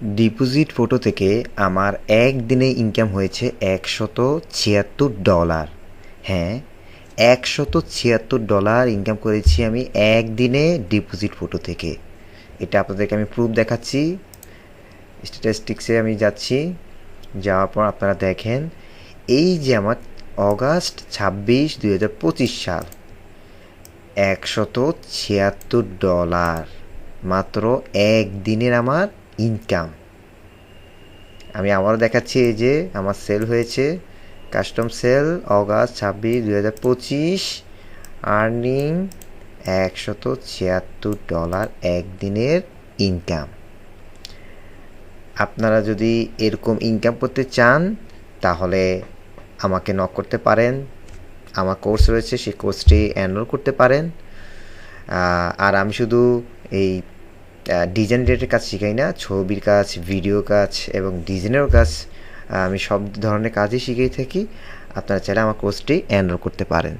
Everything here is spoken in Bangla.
ডিপোজিট ফটো থেকে আমার একদিনে ইনকাম হয়েছে $176। হ্যাঁ, $176 ইনকাম করেছি আমি একদিনে ডিপোজিট ফটো থেকে। এটা আপনাদেরকে আমি প্রুফ দেখাচ্ছি। স্ট্যাটিস্টিক্সে আমি যাচ্ছি, যাওয়ার পর আপনারা দেখেন এই যে আমার অগাস্ট 26, 2025 সাল, $176 মাত্র একদিনের আমার ইনকাম। আমি আবারও দেখাচ্ছি, এই যে আমার সেল হয়েছে, কাস্টম সেল অগাস্ট 26, 2025, আর্নিং $176 একদিনের ইনকাম। আপনারা যদি এরকম ইনকাম করতে চান তাহলে আমাকে নক করতে পারেন। আমার কোর্স রয়েছে, সেই কোর্সটি এনরোল করতে পারেন। আর আমি শুধু এই ডিজাইন রিলেটেড কাজ শিখাই না, ছবির কাজ, ভিডিও কাজ এবং ডিজাইনেরও কাজ, আমি সব ধরনের কাজই শিখিয়ে থাকি। আপনারা চাইলে আমার কোর্সটি এনরোল করতে পারেন।